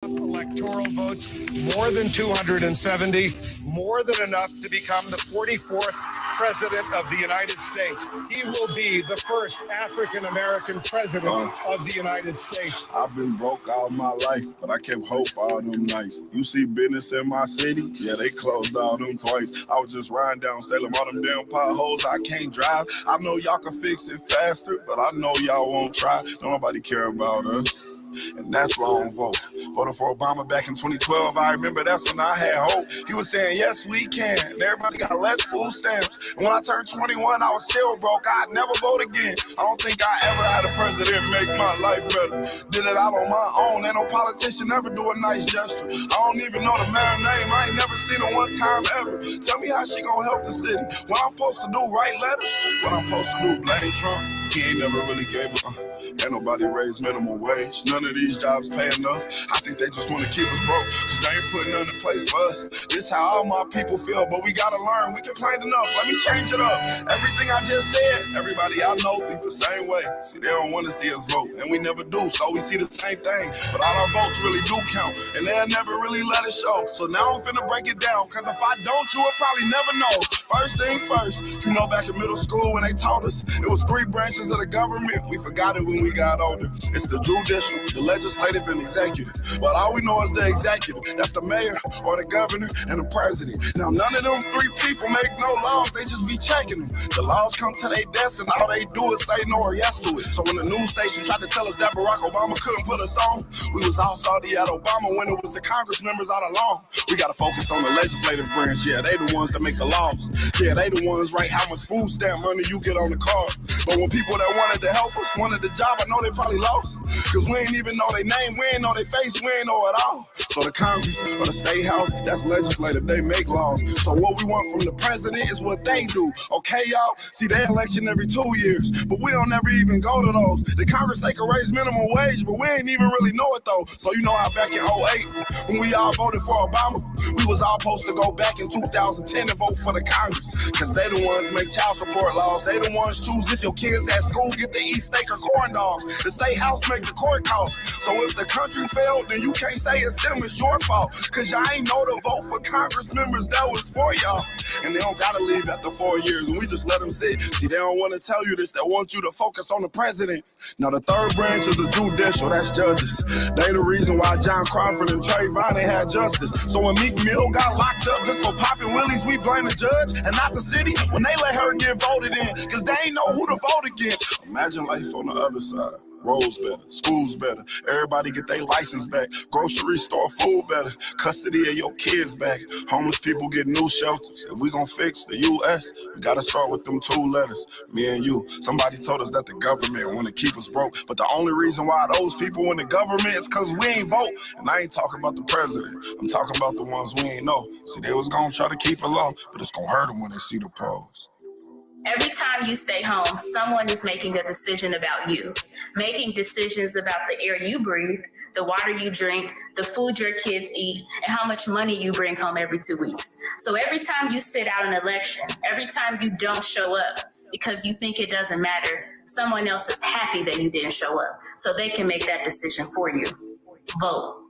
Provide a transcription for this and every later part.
electoral votes, more than 270, more than enough to become the 44th president of the United States. He will be the first African-American president of the United States. I've been broke all my life, but I kept hope all them nights. You see business in my city? Yeah, they closed all them twice. I was just riding down Salem, all them damn potholes. I can't drive. I know y'all can fix it faster, but I know y'all won't try. Don't nobody care about us. And that's why I don't vote. Voted for Obama back in 2012. I remember that's when I had hope. He was saying, yes, we can. And everybody got less food stamps. And when I turned 21, I was still broke. I'd never vote again. I don't think I ever had a president make my life better. Did it all on my own. Ain't no politician ever do a nice gesture. I don't even know the mayor's name. I ain't never seen her one time ever. Tell me how she gonna help the city. What I'm supposed to do, write letters? What I'm supposed to do, blame Trump? He ain't never really gave a ain't nobody raised minimum wage. None of these jobs pay enough. I think they just want to keep us broke, cause they ain't putting nothing in place for us. This how all my people feel, but we gotta learn. We complained enough, let me change it up. Everything I just said, everybody I know think the same way. See, they don't want to see us vote, and we never do, so we see the same thing. But all our votes really do count, and they'll never really let it show. So now I'm finna break it down, cause if I don't, you will probably never know. First thing first, you know back in middle school when they taught us, it was 3 branches of the government. We forgot it when we got older. It's the judicial, the legislative, and executive. But all we know is the executive. That's the mayor or the governor and the president. Now none of them 3 people make no laws. They just be checking them. The laws come to their desk and all they do is say no or yes to it. So when the news station tried to tell us that Barack Obama couldn't put us on, we was all salty at Obama when it was the Congress members all along. We gotta focus on the legislative branch. Yeah, they the ones that make the laws. Yeah, they the ones write how much food stamp money you get on the card. But when people that wanted to help us wanted the job, I know they probably lost. Cause we ain't even know their name, we ain't know their face, we ain't know it all. So the Congress or the State House, that's legislative, they make laws. So what we want from the president is what they do. Okay, y'all? See, they election every 2 years, but we don't ever even go to those. The Congress, they can raise minimum wage, but we ain't even really know it though. So you know how back in 08, when we all voted for Obama, we was all supposed to go back in 2010 and vote for the Congress. Cause they the ones make child support laws. They the ones choose if your kids at school get to eat steak or corn dogs. The State House make the court costs. So if the country failed, then you can't say it's them, it's your fault. Cause y'all ain't know to vote for Congress members that was for y'all. And they don't gotta leave after 4 years, and we just let them sit. See, they don't wanna tell you this, they want you to focus on the president. Now the third branch is the judicial, that's judges. They the reason why John Crawford and Trayvon ain't had justice. So when Meek Mill got locked up just for popping willies, we blame the judge and not the city when they let her get voted in, cause they ain't know who to vote against. Imagine life on the other side. Roads better, schools better, everybody get their license back, grocery store food better, custody of your kids back, homeless people get new shelters. If we gon' fix the U.S., we gotta start with them 2 letters, me and you. Somebody told us that the government wanna keep us broke, but the only reason why those people in the government is cause we ain't vote. And I ain't talking about the president, I'm talking about the ones we ain't know. See, they was gonna try to keep it low, but it's gonna hurt them when they see the pros. Every time you stay home, someone is making a decision about you, making decisions about the air you breathe, the water you drink, the food your kids eat, and how much money you bring home every 2 weeks. So every time you sit out an election, every time you don't show up because you think it doesn't matter, someone else is happy that you didn't show up, so they can make that decision for you. Vote.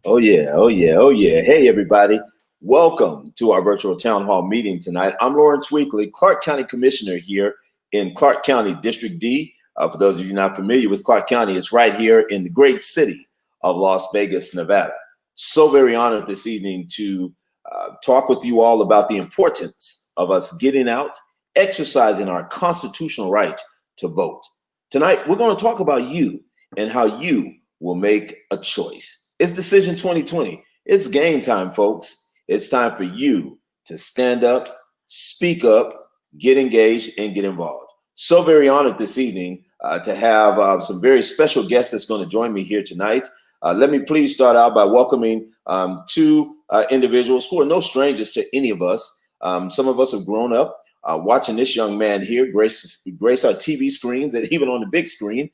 Oh yeah, oh yeah, oh yeah. Hey everybody, welcome to our virtual town hall meeting tonight. I'm Lawrence Weekly, Clark County Commissioner here in Clark County, District D. For those of you not familiar with Clark County, it's right here in the great city of Las Vegas, Nevada. So very honored this evening to talk with you all about the importance of us getting out, exercising our constitutional right to vote. Tonight, we're going to talk about you and how you will make a choice. It's Decision 2020. It's game time, folks. It's time for you to stand up, speak up, get engaged, and get involved. So very honored this evening to have some very special guests that's going to join me here tonight. Let me please start out by welcoming two individuals who are no strangers to any of us. Some of us have grown up watching this young man here grace our TV screens and even on the big screen.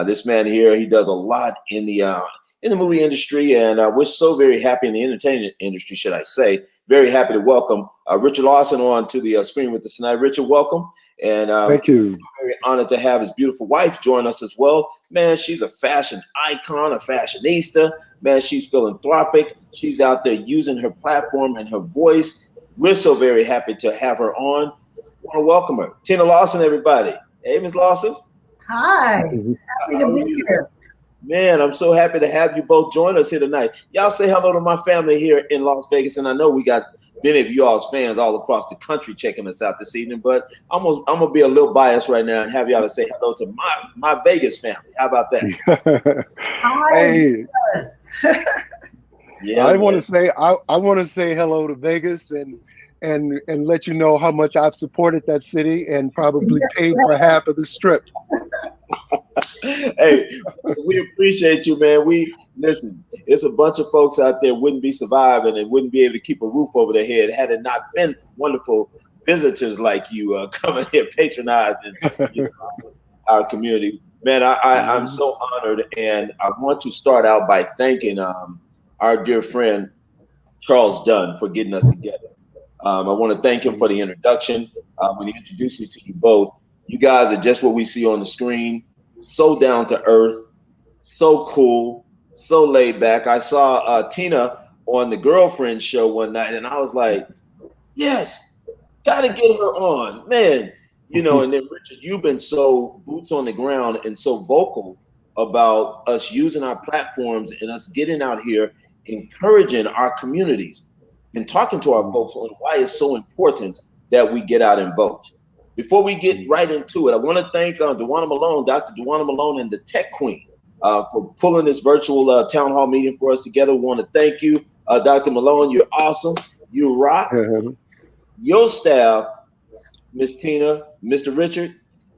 This man here, he does a lot in the movie industry, and we're so very happy in the entertainment industry, should I say. Very happy to welcome Richard Lawson on to the screen with us tonight. Richard, welcome. And thank you. Very honored to have his beautiful wife join us as well. Man, she's a fashion icon, a fashionista. Man, she's philanthropic. She's out there using her platform and her voice. We're so very happy to have her on. I want to welcome her. Tina Lawson, everybody. Hey, Ms. Lawson. Hi. Happy to be here. Man, I'm so happy to have you both join us here tonight. Y'all say hello to my family here in Las Vegas, and I know we got many of you all's fans all across the country checking us out this evening, but I'm gonna be a little biased right now and have y'all to say hello to my Vegas family. How about that? Hey, yeah, I want to say hello to Vegas and let you know how much I've supported that city and probably paid for half of the strip. Hey, we appreciate you, man. Listen, it's a bunch of folks out there wouldn't be surviving and wouldn't be able to keep a roof over their head had it not been wonderful visitors like you coming here patronizing our community. Man, I'm so honored, and I want to start out by thanking our dear friend Charles Dunn for getting us together. I want to thank him for the introduction. When he introduced me to you both, you guys are just what we see on the screen. So down to earth, so cool, so laid back. I saw Tina on the Girlfriend show one night, and I was like, yes, got to get her on, man. You know, and then Richard, you've been so boots on the ground and so vocal about us using our platforms and us getting out here, encouraging our communities and talking to our folks on why it's so important that we get out and vote. Before we get right into it, I want to thank Dewana Malone, Dr. Dewana Malone, and the Tech Queen for pulling this virtual town hall meeting for us together. We want to thank you, Dr. Malone. You're awesome. You rock. Your staff, Miss Tina, Mr. Richard,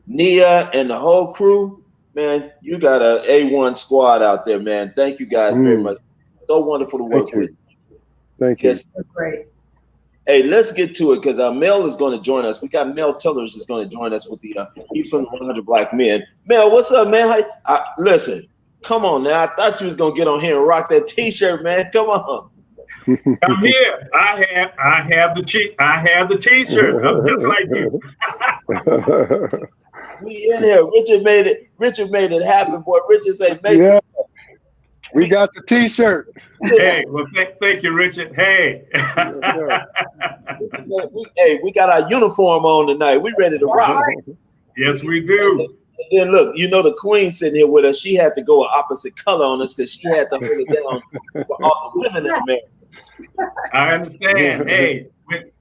Nia, and the whole crew, man, you got a A1 squad out there, man. Thank you guys very much. So wonderful to work with. Thank you. That's great. Hey, let's get to it because Mel is going to join us. We got Mel Tillers is going to join us with the he's from 100 Black Men. Mel, what's up, man? Listen, come on now. I thought you was going to get on here and rock that T-shirt, man. Come on. I'm here. I have the T-shirt. I'm just like you. We in here. Richard made it happen, boy. Richard said, "Make it." We got the T-shirt. Hey, well, thank you, Richard. Hey. We got our uniform on tonight. We ready to rock. Yes, we do. And then look, you know the Queen sitting here with us. She had to go an opposite color on us because she had to hold it down for all the women in America. I understand. Hey,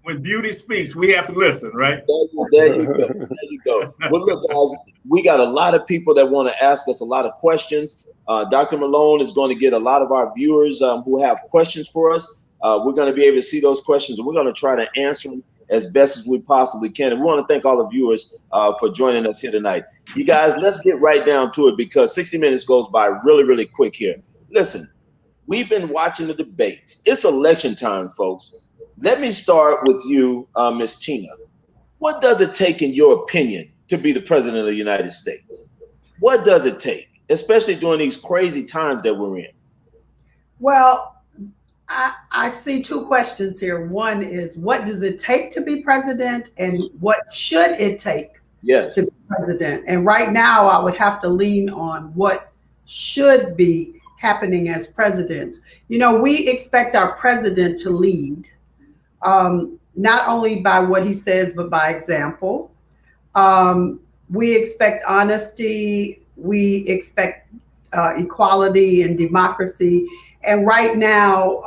when beauty speaks, we have to listen, right? There you go. Well, look, guys, we got a lot of people that want to ask us a lot of questions. Dr. Malone is going to get a lot of our viewers who have questions for us. We're going to be able to see those questions, and we're going to try to answer them as best as we possibly can. And we want to thank all the viewers for joining us here tonight. You guys, let's get right down to it because 60 minutes goes by really, really quick here. Listen, we've been watching the debates. It's election time, folks. Let me start with you, Ms. Tina. What does it take, in your opinion, to be the president of the United States? What does it take, especially during these crazy times that we're in? Well, I see two questions here. One is, what does it take to be president, and what should it take Yes. to be president. And right now, I would have to lean on what should be happening as presidents. You know, we expect our president to lead, not only by what he says, but by example. We expect honesty. We expect equality and democracy. And right now,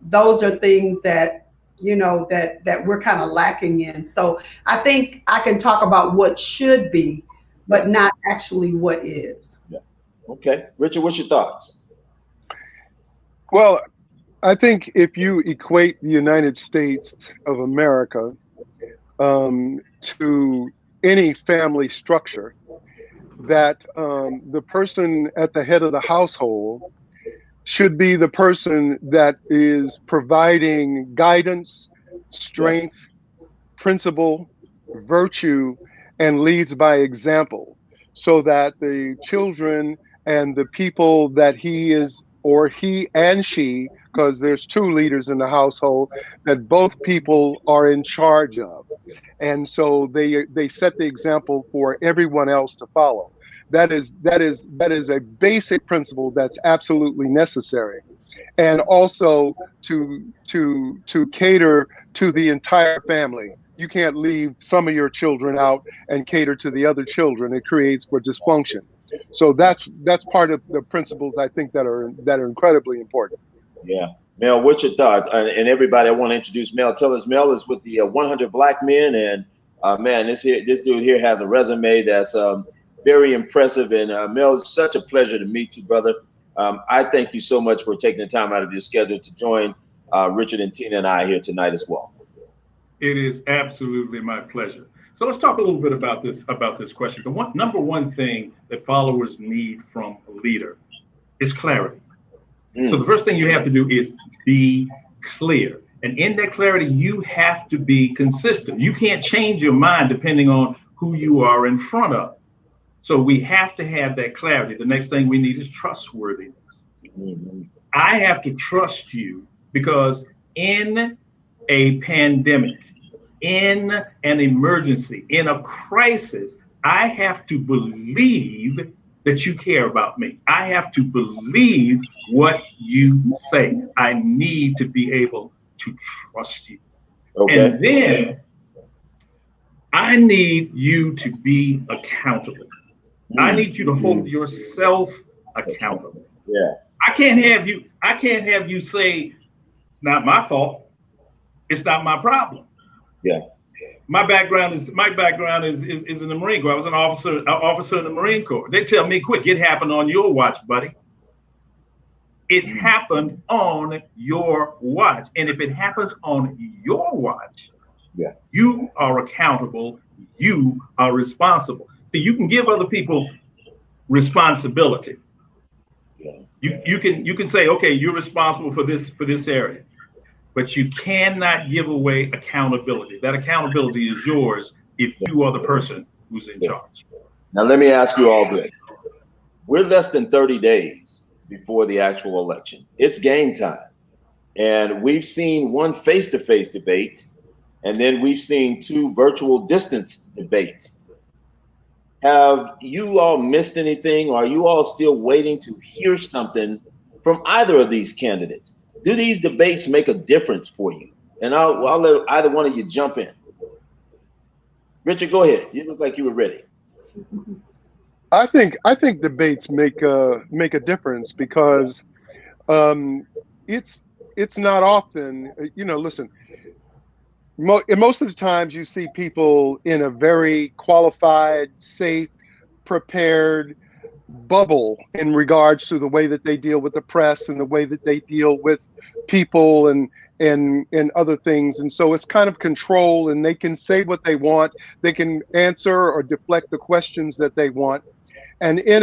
those are things that that we're kind of lacking in. So I think I can talk about what should be, but not actually what is. Yeah. Okay, Richard, what's your thoughts? Well, I think if you equate the United States of America to any family structure, that the person at the head of the household should be the person that is providing guidance, strength, principle, virtue, and leads by example, so that the children and the people that he is, or he and she, because there's two leaders in the household, that both people are in charge of. And so they set the example for everyone else to follow. That is a basic principle that's absolutely necessary. And also to cater to the entire family. You can't leave some of your children out and cater to the other children. It creates for dysfunction. So that's part of the principles I think that are incredibly important. Yeah. Mel, what's your thought? And everybody, I want to introduce Mel. Tell us, Mel is with the 100 Black Men, and man, this dude here has a resume that's very impressive. And Mel, it's such a pleasure to meet you, brother. I thank you so much for taking the time out of your schedule to join Richard and Tina and I here tonight as well. It is absolutely my pleasure. So let's talk a little bit about this question. The number one thing that followers need from a leader is clarity. So the first thing you have to do is be clear. And in that clarity, you have to be consistent. You can't change your mind depending on who you are in front of. So we have to have that clarity. The next thing we need is trustworthiness. I have to trust you because in a pandemic, in an emergency, in a crisis, I have to believe that you care about me. I have to believe what you say. I need to be able to trust you. Okay. And then I need you to be accountable. I need you to hold yourself accountable. Yeah. I can't have you say, it's not my fault. It's not my problem. Yeah. My background is in the Marine Corps. I was an officer in the Marine Corps. They tell me, quick, it happened on your watch, buddy. It happened on your watch. And if it happens on your watch, yeah, you are accountable. You are responsible. So you can give other people responsibility. Yeah. You can say, okay, you're responsible for this area. But you cannot give away accountability. That accountability is yours if you are the person who's in charge. Now, let me ask you all this. We're less than 30 days before the actual election. It's game time. And we've seen one face-to-face debate, and then we've seen two virtual distance debates. Have you all missed anything? Or are you all still waiting to hear something from either of these candidates? Do these debates make a difference for you? And I'll let either one of you jump in. Richard, go ahead. You look like you were ready. I think debates make a difference because it's not often, listen, most of the times you see people in a very qualified, safe, prepared bubble in regards to the way that they deal with the press and the way that they deal with people and other things. And so it's kind of control, and they can say what they want. They can answer or deflect the questions that they want. And in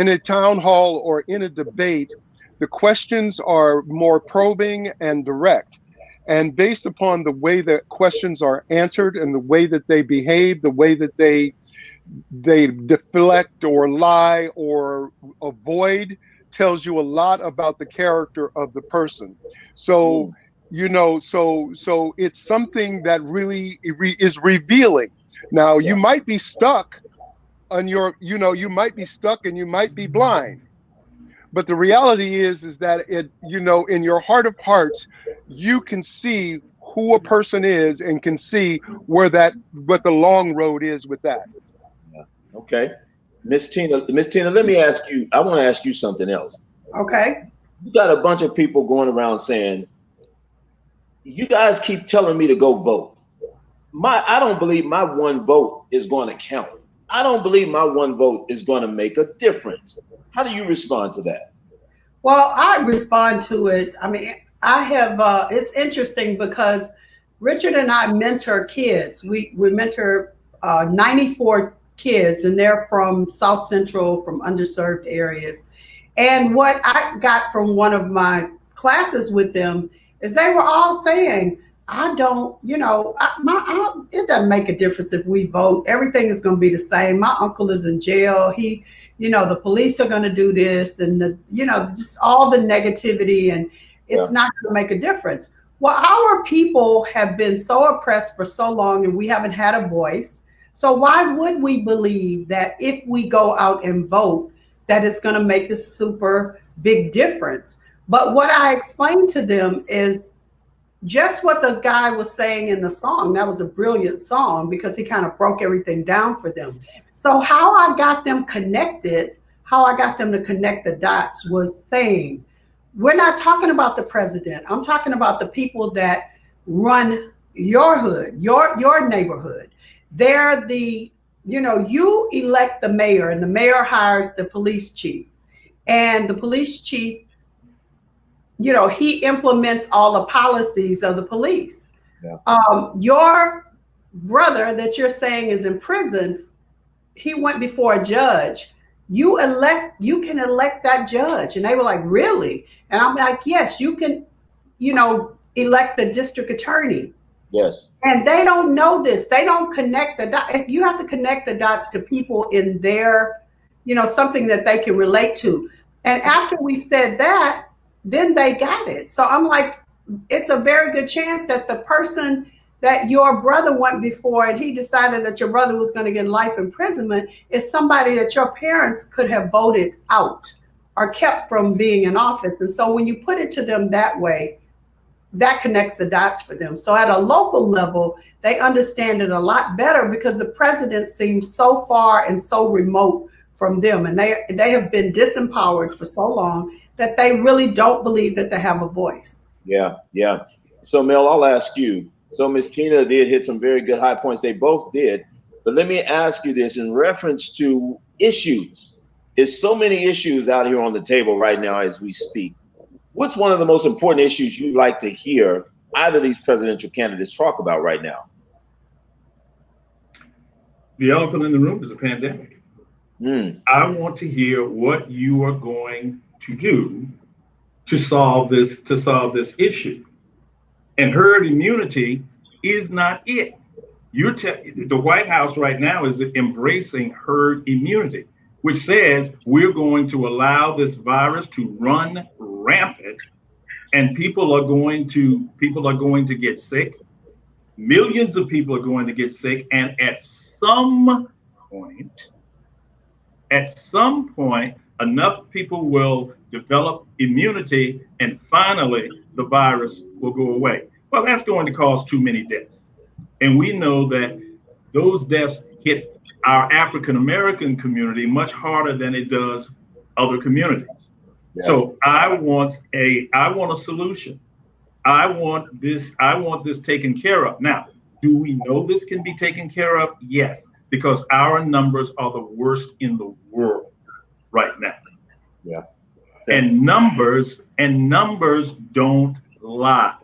a town hall or in a debate, the questions are more probing and direct. And based upon the way that questions are answered and the way that they behave, the way that they deflect or lie or avoid, tells you a lot about the character of the person. So, so it's something that really is revealing. Now, you might be stuck on your, you might be stuck and you might be blind. But the reality is that in your heart of hearts, you can see who a person is and can see what the long road is with that. Yeah. Okay. Miss Tina, let me ask you, I want to ask you something else. Okay. You got a bunch of people going around saying, you guys keep telling me to go vote. I don't believe my one vote is going to count. I don't believe my one vote is going to make a difference. How do you respond to that? Well, I respond to it. I mean, I have, it's interesting because Richard and I mentor kids. We mentor 94 kids, and they're from South Central, from underserved areas. And what I got from one of my classes with them is they were all saying, I don't, it doesn't make a difference if we vote. Everything is going to be the same. My uncle is in jail. The police are going to do this, and just all the negativity, and it's not going to make a difference. Well, our people have been so oppressed for so long, and we haven't had a voice. So why would we believe that if we go out and vote, that it's going to make this super big difference? But what I explained to them is just what the guy was saying in the song. That was a brilliant song because he kind of broke everything down for them. So how I got them connected, how I got them to connect the dots was saying, we're not talking about the president. I'm talking about the people that run your hood, your neighborhood. They're you elect the mayor, and the mayor hires the police chief, and the police chief, he implements all the policies of the police. Yeah. Your brother that you're saying is in prison, he went before a judge. You can elect that judge. And they were like, really? And I'm like, yes, you can, elect the district attorney. Yes. And they don't know this. They don't connect the dots. You have to connect the dots to people in their, something that they can relate to. And after we said that, then they got it. So I'm like, it's a very good chance that the person that your brother went before and he decided that your brother was going to get life imprisonment is somebody that your parents could have voted out or kept from being in office. And so when you put it to them that way, that connects the dots for them. So at a local level, they understand it a lot better because the president seems so far and so remote from them. And they have been disempowered for so long that they really don't believe that they have a voice. Yeah. So Mel, I'll ask you. So Ms. Tina did hit some very good high points. They both did. But let me ask you this in reference to issues. There's so many issues out here on the table right now as we speak. What's one of the most important issues you'd like to hear either of these presidential candidates talk about right now? The elephant in the room is a pandemic. I want to hear what you are going to do to solve this issue. And herd immunity is not it. The White House right now is embracing herd immunity, which says we're going to allow this virus to run rampant, and people are going to get sick. Millions of people are going to get sick, and at some point, enough people will develop immunity, and finally the virus will go away. Well, that's going to cause too many deaths. And we know that those deaths hit our African American community much harder than it does other communities. Yeah. So I want a solution. I want this taken care of. Now, do we know this can be taken care of? Yes, because our numbers are the worst in the world right now. Yeah. And numbers don't lie.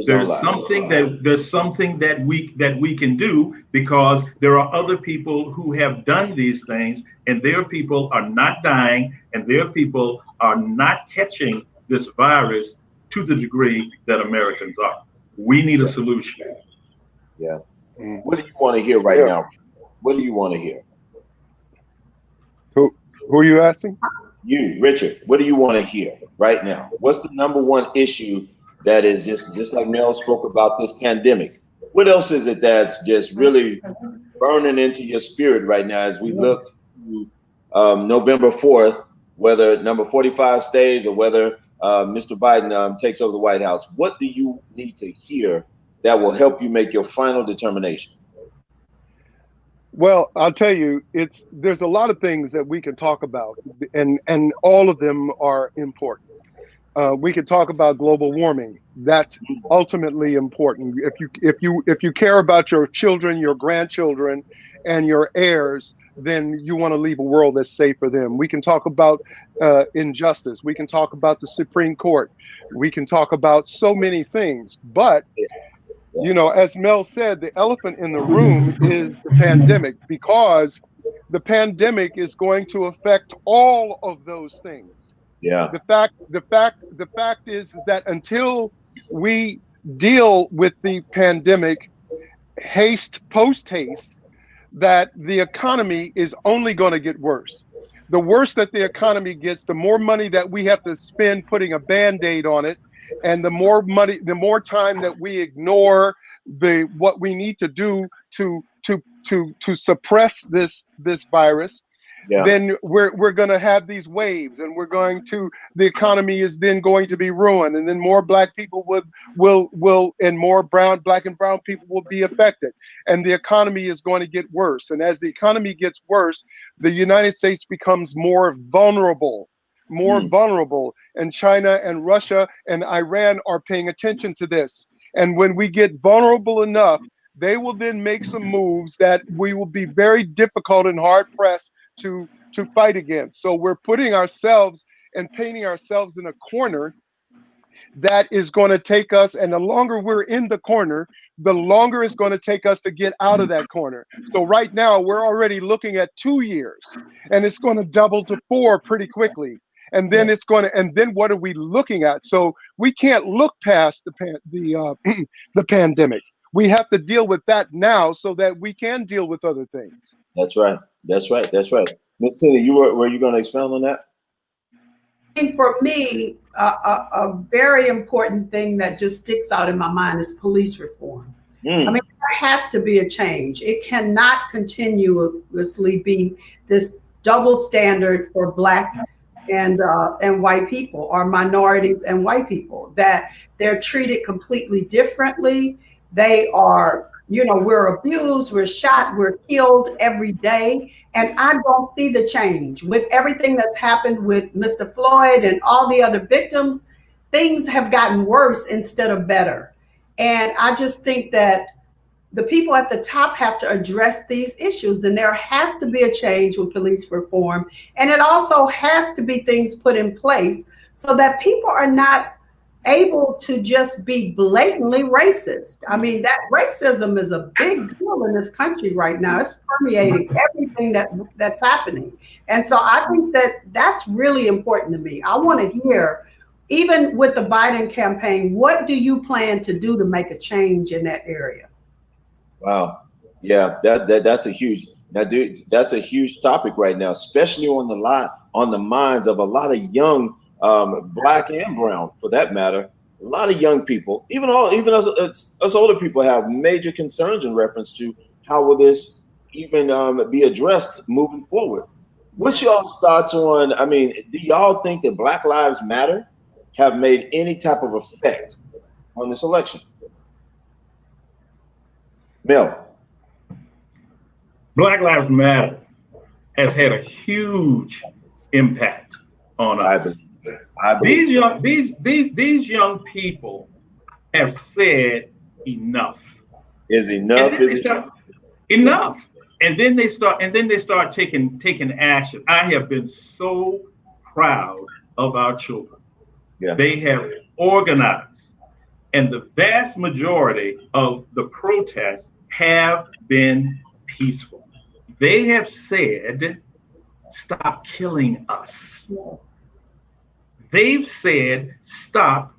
There's something that we can do, because there are other people who have done these things, and their people are not dying, and their people are not catching this virus to the degree that Americans are. We need a solution. Yeah. What do you want to hear right now? What do you want to hear? Who are you asking? You, Richard. What do you want to hear right now? What's the number one issue that is just like Mel spoke about this pandemic? What else is it that's just really burning into your spirit right now as we look to November 4th, whether number 45 stays or whether Mr. Biden takes over the White House? What do you need to hear that will help you make your final determination? Well, I'll tell you, there's a lot of things that we can talk about, and all of them are important. We could talk about global warming. That's ultimately important. If you care about your children, your grandchildren, and your heirs, then you want to leave a world that's safe for them. We can talk about injustice. We can talk about the Supreme Court. We can talk about so many things. But, you know, as Mel said, the elephant in the room is the pandemic, because the pandemic is going to affect all of those things. Yeah. The fact is that until we deal with the pandemic post haste, that the economy is only going to get worse. The worse that the economy gets, the more money that we have to spend putting a Band-Aid on it, and the more money, the more time that we ignore what we need to do to suppress this virus. Yeah. Then we're going to have these waves, and the economy is then going to be ruined, and then more black people will and more black and brown people will be affected, and the economy is going to get worse. And as the economy gets worse, the United States becomes more vulnerable, and China and Russia and Iran are paying attention to this. And when we get vulnerable enough, they will then make some moves that we will be very difficult and hard pressed to fight against. So we're putting ourselves and painting ourselves in a corner that is going to take us, and the longer we're in the corner, the longer it's going to take us to get out of that corner. So right now we're already looking at 2 years, and it's going to double to 4 pretty quickly. And then then what are we looking at? So we can't look past the pandemic. We have to deal with that now so that we can deal with other things. That's right. Ms. Tina, were you going to expound on that? I think for me, a very important thing that just sticks out in my mind is police reform. I mean, there has to be a change. It cannot continuously be this double standard for Black and white people, or minorities and white people, that they're treated completely differently. They are, we're abused, we're shot, we're killed every day. And I don't see the change. With everything that's happened with Mr. Floyd and all the other victims, things have gotten worse instead of better. And I just think that the people at the top have to address these issues, and there has to be a change with police reform. And it also has to be things put in place so that people are not able to just be blatantly racist. I mean, that racism is a big deal in this country right now. It's permeating everything that's happening. And so I think that's really important to me. I want to hear, even with the Biden campaign, what do you plan to do to make a change in that area? Wow. Yeah, that's a huge topic right now, especially on the minds of a lot of young Black and brown, for that matter. A lot of young people, even us older people, have major concerns in reference to how will this even be addressed moving forward. What's y'all's thoughts on? I mean, do y'all think that Black Lives Matter have made any type of effect on this election? Mel. Black Lives Matter has had a huge impact on us. These young people have said enough. Is enough? Enough. And then they start taking action. I have been so proud of our children. Yeah. They have organized, and the vast majority of the protests have been peaceful. They have said, "Stop killing us." Yes. They've said, "Stop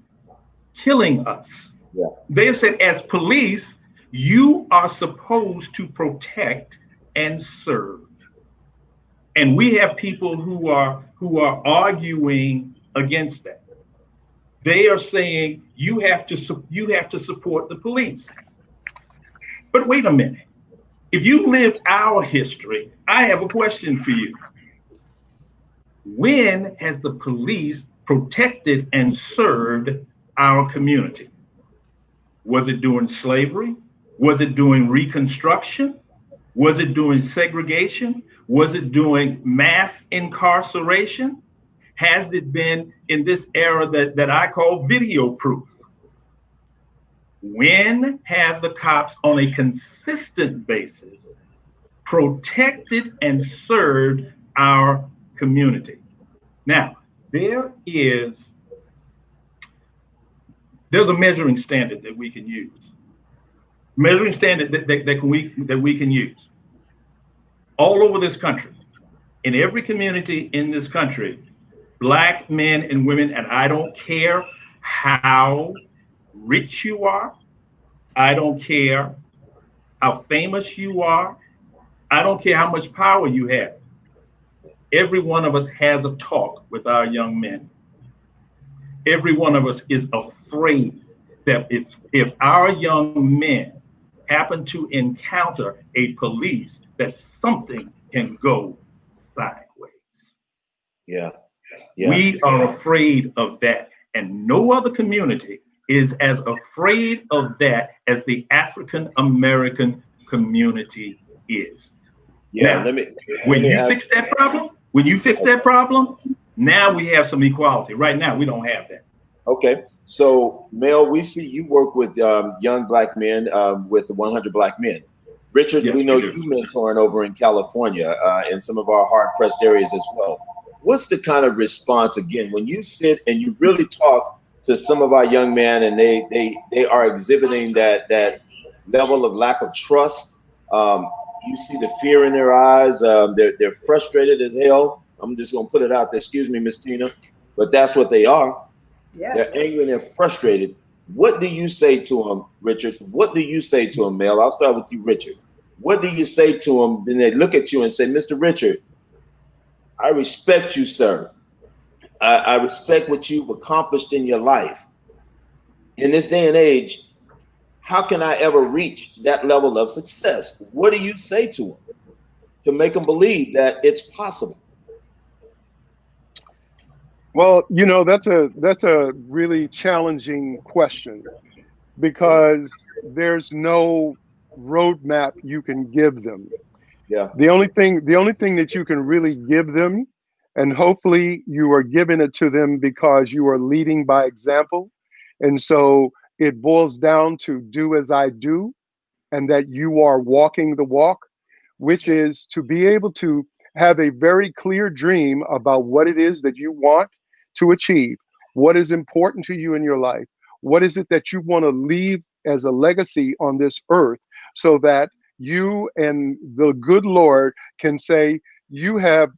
killing us." Yeah. They've said, as police, you are supposed to protect and serve. And we have people who are arguing against that. They are saying you have to support the police. But wait a minute. If you lived our history, I have a question for you. When has the police protected and served our community? Was it during slavery? Was it during Reconstruction? Was it during segregation? Was it during mass incarceration? Has it been in this era that I call video proof? When have the cops on a consistent basis protected and served our community? Now, there's a measuring standard that we can use. Measuring standard that we can use. All over this country, in every community in this country, Black men and women, and I don't care how rich you are, I don't care how famous you are, I don't care how much power you have. Every one of us has a talk with our young men. Every one of us is afraid that if our young men happen to encounter a police, that something can go sideways. Yeah. We are afraid of that. And no other community is as afraid of that as the African American community is. Yeah. Now, when you fix that problem, now we have some equality. Right now, we don't have that. Okay. So, Mel, we see you work with young Black men with the 100 Black Men. Richard, Yes, we know we do. you mentoring over in California in some of our hard-pressed areas as well. What's the kind of response, again, when you sit and you really talk to some of our young men and they are exhibiting that level of lack of trust? You see the fear in their eyes. They're frustrated as hell. I'm just going to put it out there. Excuse me, Miss Tina, but that's what they are. Yes. They're angry and they're frustrated. What do you say to them, Richard? What do you say to them, Mel? I'll start with you, Richard. What do you say to them? Then they look at you and say, Mr. Richard, I respect you, sir. I respect what you've accomplished in your life. In this day and age, how can I ever reach that level of success? What do you say to them to make them believe that it's possible? Well, you know, that's a really challenging question because there's no roadmap you can give them. Yeah. The only thing that you can really give them, and hopefully you are giving it to them because you are leading by example. And so it boils down to do as I do, and that you are walking the walk, which is to be able to have a very clear dream about what it is that you want to achieve, what is important to you in your life, what is it that you want to leave as a legacy on this earth, so that you and the good Lord can say you have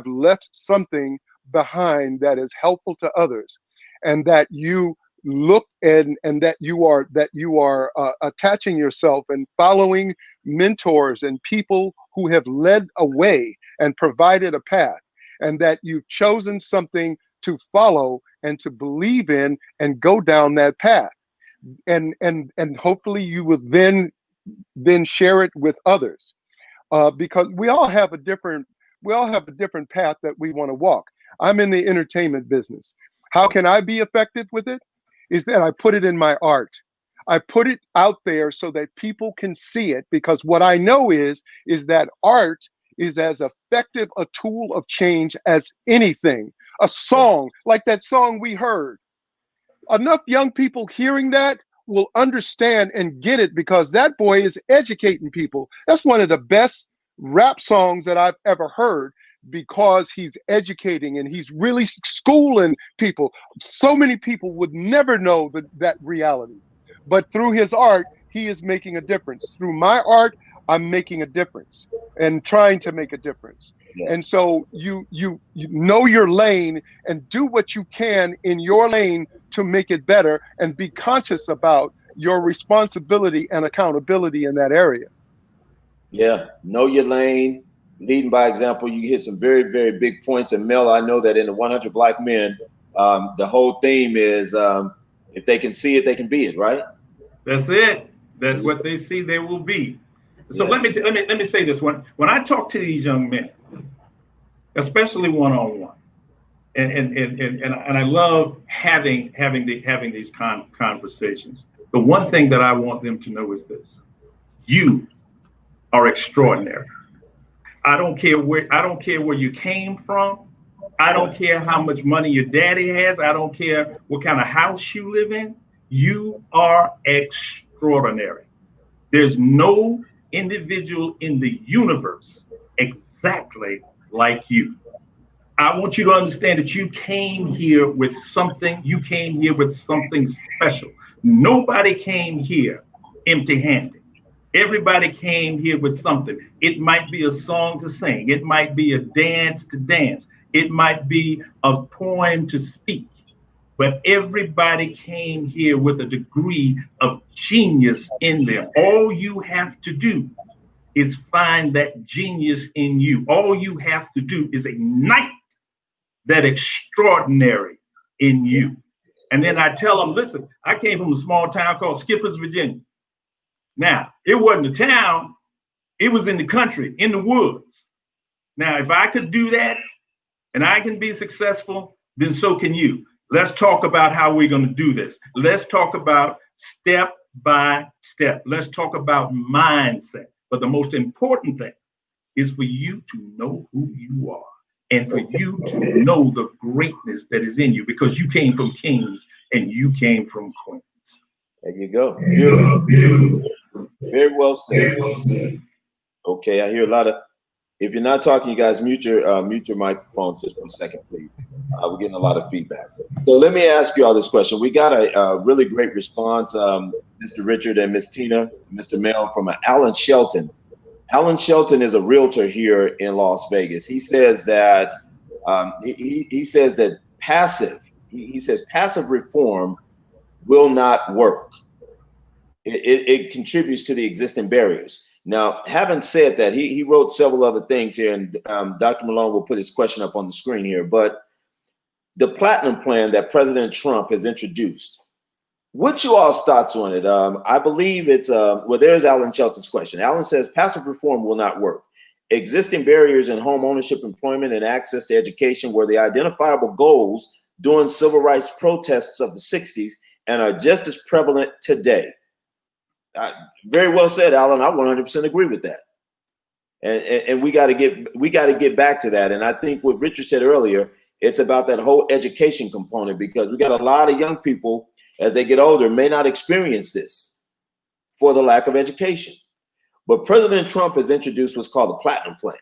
left something behind that is helpful to others, and that you look and that you are attaching yourself and following mentors and people who have led a way and provided a path, and that you've chosen something to follow and to believe in and go down that path, and hopefully you will then share it with others, because we all have a different path that we want to walk. I'm in the entertainment business. How can I be effective with it? Is that I put it in my art. I put it out there so that people can see it, because what I know is that art is as effective a tool of change as anything. A song like that song we heard. Enough young people hearing that will understand and get it, because that boy is educating people. That's one of the best rap songs that I've ever heard, because he's educating and he's really schooling people. So many people would never know that reality, but through his art, he is making a difference. Through my art, I'm making a difference and trying to make a difference. Yes. And so you know your lane and do what you can in your lane to make it better, and be conscious about your responsibility and accountability in that area. Yeah, know your lane, leading by example. You hit some very, very big points. And Mel, I know that in the 100 Black Men, the whole theme is if they can see it, they can be it, right? That's it. That's what they see, they will be. So let me say this. When I talk to these young men, especially one-on-one, and I love having these conversations. The one thing that I want them to know is this: you are extraordinary. I don't care where you came from. I don't care how much money your daddy has. I don't care what kind of house you live in. You are extraordinary. There's no individual in the universe exactly like you. I want you to understand that you came here with something. You came here with something special. Nobody came here empty-handed. Everybody came here with something. It might be a song to sing. It might be a dance to dance. It might be a poem to speak. But everybody came here with a degree of genius in them. All you have to do is find that genius in you. All you have to do is ignite that extraordinary in you. And then I tell them, listen, I came from a small town called Skippers, Virginia. Now, it wasn't a town, it was in the country, in the woods. Now, if I could do that and I can be successful, then so can you. Let's talk about how we're going to do this. Let's talk about step by step. Let's talk about mindset. But the most important thing is for you to know who you are and for you to know the greatness that is in you, because you came from kings and you came from queens. There you go. Beautiful. Beautiful. Very well said. Okay, I hear a lot of. If you're not talking, you guys mute your microphones just for a second, please. We're getting a lot of feedback. So let me ask you all this question. We got a really great response, Mr. Richard and Miss Tina, Mr. Mel, from Alan Shelton. Alan Shelton is a realtor here in Las Vegas. He says that he says that passive reform will not work. It contributes to the existing barriers. Now, having said that, he wrote several other things here, and Dr. Malone will put his question up on the screen here. But the Platinum Plan that President Trump has introduced, what's you all's thoughts on it? I believe it's, well, there's Alan Shelton's question. Alan says passive reform will not work. Existing barriers in home ownership, employment, and access to education were the identifiable goals during civil rights protests of the 60s and are just as prevalent today. Very well said, Alan. I 100% agree with that. And we got to get back to that. And I think what Richard said earlier, it's about that whole education component, because we got a lot of young people as they get older may not experience this for the lack of education. But President Trump has introduced what's called the Platinum Plan.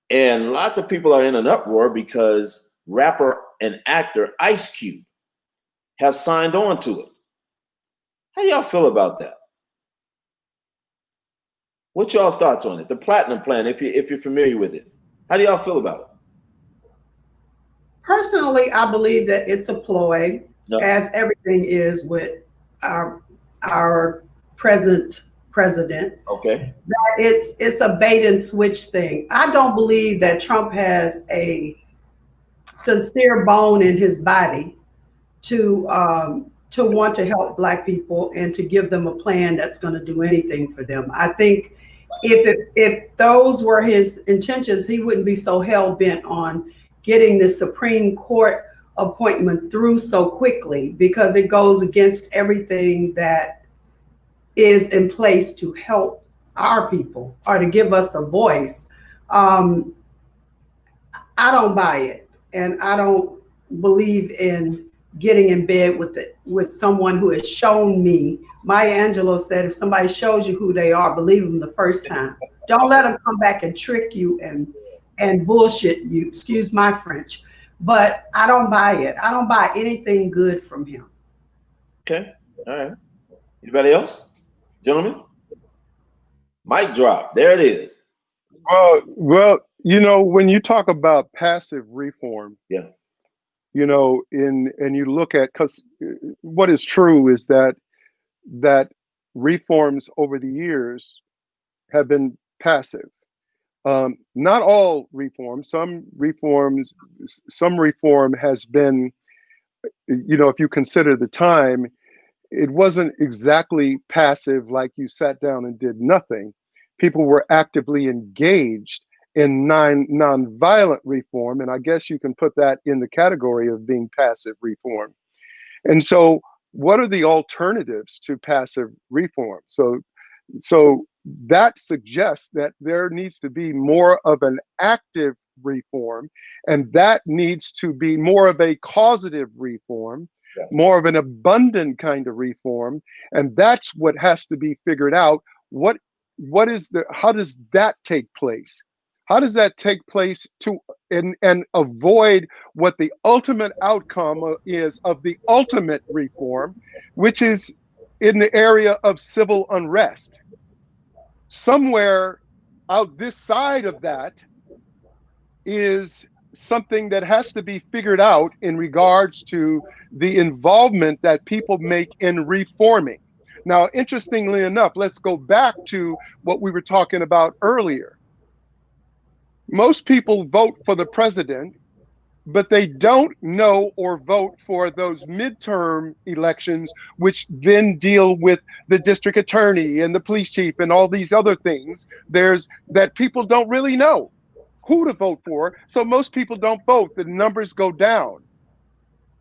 And lots of people are in an uproar because rapper and actor Ice Cube have signed on to it. How y'all feel about that? What's y'all's thoughts on it? The Platinum Plan, if you're familiar with it. How do y'all feel about it? Personally, I believe that it's a ploy, as everything is with our present president. Okay. It's a bait and switch thing. I don't believe that Trump has a sincere bone in his body to want to help Black people and to give them a plan that's going to do anything for them. I think if those were his intentions, he wouldn't be so hell-bent on getting the Supreme Court appointment through so quickly, because it goes against everything that is in place to help our people or to give us a voice. I don't buy it, and I don't believe in getting in bed with someone who has shown me. Maya Angelou said, if somebody shows you who they are, believe them the first time. Don't let them come back and trick you and bullshit you, excuse my French. But I don't buy it. I don't buy anything good from him. Okay, all right. Anybody else? Gentlemen? Mic drop, there it is. Well, you know, when you talk about passive reform, yeah, you know, and you look at, because what is true is that reforms over the years have been passive. Not all reforms. Some reform has been, you know, if you consider the time, it wasn't exactly passive, like you sat down and did nothing. people were actively engaged in nonviolent reform, and I guess you can put that in the category of being passive reform. And so, what are the alternatives to passive reform? So that suggests that there needs to be more of an active reform, and that needs to be more of a causative reform, more of an abundant kind of reform, and that's what has to be figured out. How does that take place? How does that take place to and avoid what the ultimate outcome is of the ultimate reform, which is in the area of civil unrest? Somewhere out this side of that is something that has to be figured out in regards to the involvement that people make in reforming. Now, interestingly enough, let's go back to what we were talking about earlier. Most people vote for the president, but they don't know or vote for those midterm elections, which then deal with the district attorney and the police chief and all these other things. That people don't really know who to vote for. So most people don't vote. The numbers go down.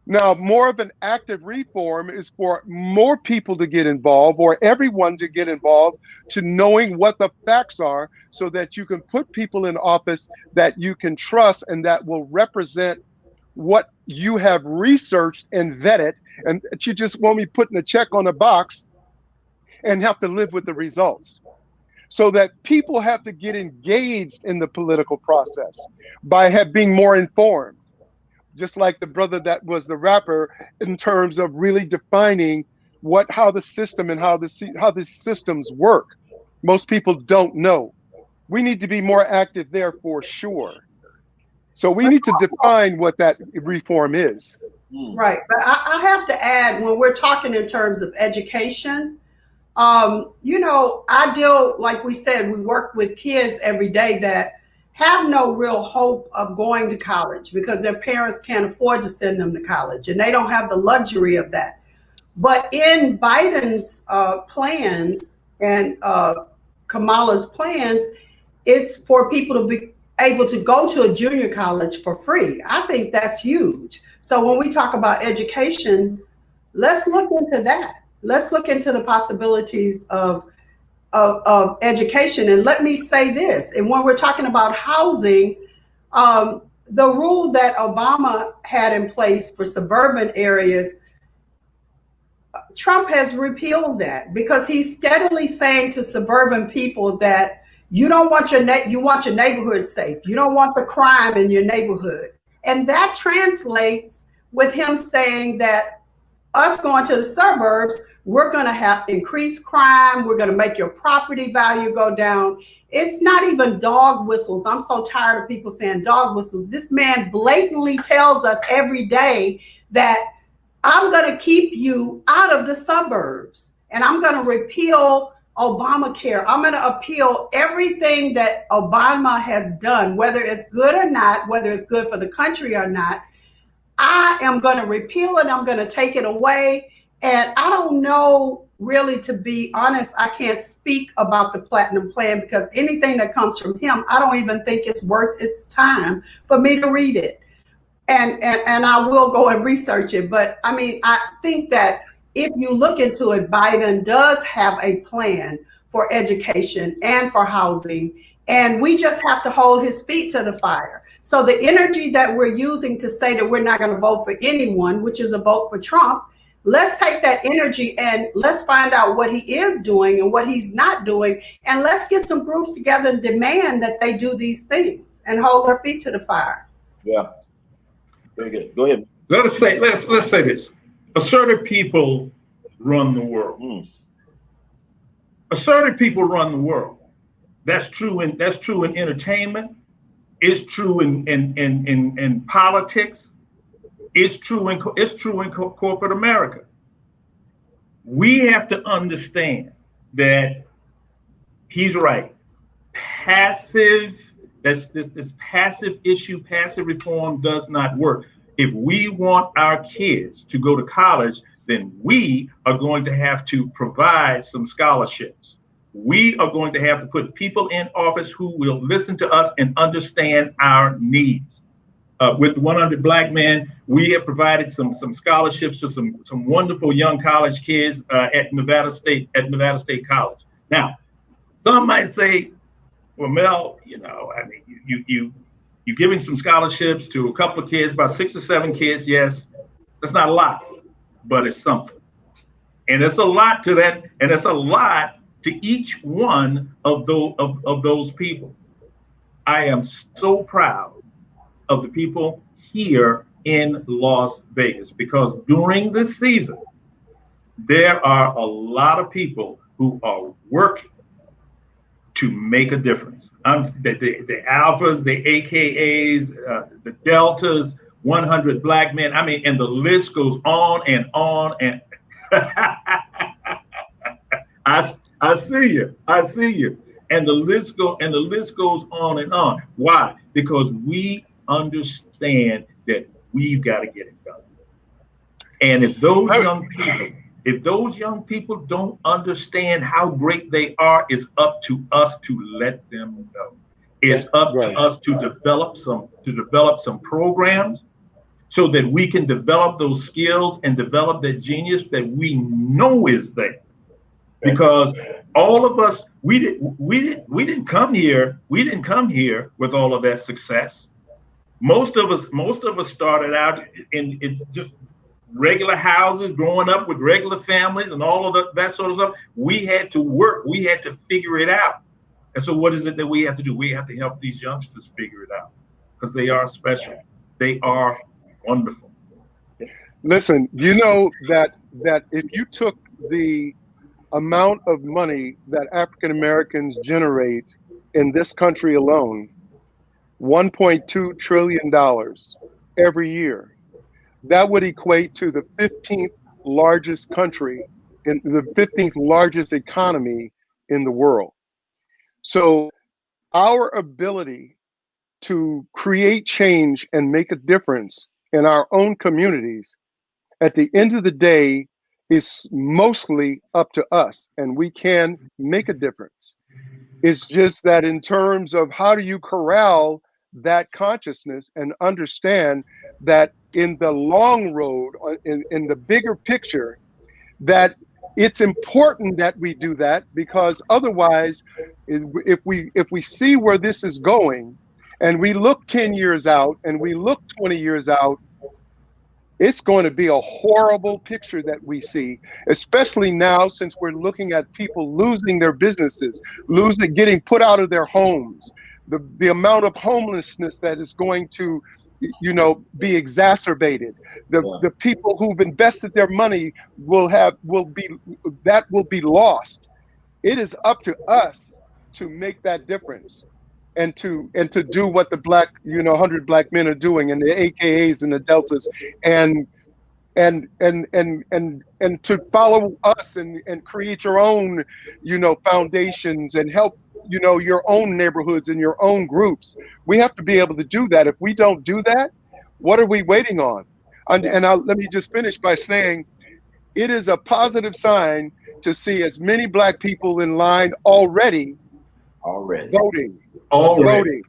Now, more of an active reform is for more people to get involved, or everyone to get involved, to knowing what the facts are, so that you can put people in office that you can trust and that will represent what you have researched and vetted, and that you just won't be putting a check on a box and have to live with the results. So that people have to get engaged in the political process by being more informed. Just like the brother that was the rapper, in terms of really defining how the system and how the systems work. Most people don't know. We need to be more active there for sure. So we need to define what that reform is. Right, but I have to add, when we're talking in terms of education, I deal, like we said, we work with kids every day that have no real hope of going to college because their parents can't afford to send them to college, and they don't have the luxury of that. But in Biden's plans and Kamala's plans, it's for people to be able to go to a junior college for free. I think that's huge. So when we talk about education, let's look into that. Let's look into the possibilities of education. And let me say this, and when we're talking about housing, the rule that Obama had in place for suburban areas, Trump has repealed that, because he's steadily saying to suburban people that you want your neighborhood safe. You don't want the crime in your neighborhood. And that translates with him saying that us going to the suburbs, we're going to have increased crime. We're going to make your property value go down. It's not even dog whistles. I'm so tired of people saying dog whistles. This man blatantly tells us every day that I'm going to keep you out of the suburbs, and I'm going to repeal Obamacare. I'm going to appeal everything that Obama has done, whether it's good or not, whether it's good for the country or not. I am going to repeal it. I'm going to take it away. And I don't know, really, to be honest, I can't speak about the Platinum Plan, because anything that comes from him, I don't even think it's worth its time for me to read it. And I will go and research it. But I mean, I think that if you look into it, Biden does have a plan for education and for housing, and we just have to hold his feet to the fire. So the energy that we're using to say that we're not going to vote for anyone, which is a vote for Trump, let's take that energy and let's find out what he is doing and what he's not doing, and let's get some groups together and demand that they do these things and hold their feet to the fire. Yeah. Very good. Go ahead. Let's say this. Assertive people run the world. Assertive people run the world. That's true in entertainment. It's true in politics. It's true in corporate America. We have to understand that he's right. Passive. This passive issue, passive reform does not work. If we want our kids to go to college, then we are going to have to provide some scholarships. we are going to have to put people in office who will listen to us and understand our needs. With the 100 Black Men, we have provided some scholarships to some wonderful young college kids at Nevada State College. Now, some might say, well, Mel, you know, I mean, you're giving some scholarships to a couple of kids, about 6 or 7 kids. Yes, that's not a lot, but it's something. And it's a lot to that, and it's a lot to each one of those people. I am so proud of the people here in Las Vegas, because during this season, there are a lot of people who are working to make a difference. The Alphas, the AKAs, the Deltas, 100 Black Men. I mean, and the list goes on and on. And I see you. And the list goes on and on. Why? Because we understand that we've got to get it done. And if those young people don't understand how great they are, it's up to us to let them know. It's up to us to develop some programs so that we can develop those skills and develop that genius that we know is there. Because all of us, we didn't come here with all of that success. Most of us started out in just regular houses, growing up with regular families and all of that sort of stuff. We had to work. We had to figure it out. And so what is it that we have to do? We have to help these youngsters figure it out, because they are special. They are wonderful. Listen, you know that if you took the amount of money that African Americans generate in this country alone, $1.2 trillion every year, that would equate to the 15th largest country in the 15th largest economy in the world. So our ability to create change and make a difference in our own communities, at the end of the day, is mostly up to us, and we can make a difference. It's just that in terms of how do you corral that consciousness and understand that in the long road, in the bigger picture, that it's important that we do that, because otherwise, if we see where this is going, and we look 10 years out and we look 20 years out, it's going to be a horrible picture that we see, especially now since we're looking at people losing their businesses, getting put out of their homes, the amount of homelessness that is going to, be exacerbated. The people who've invested their money will be lost. It is up to us to make that difference, and to do what the 100 Black Men are doing, and the AKAs and the Deltas, and to follow us and create your own, foundations and help, your own neighborhoods and your own groups. We have to be able to do that. If we don't do that, what are we waiting on? Let me just finish by saying, it is a positive sign to see as many Black people in line already voting. Already.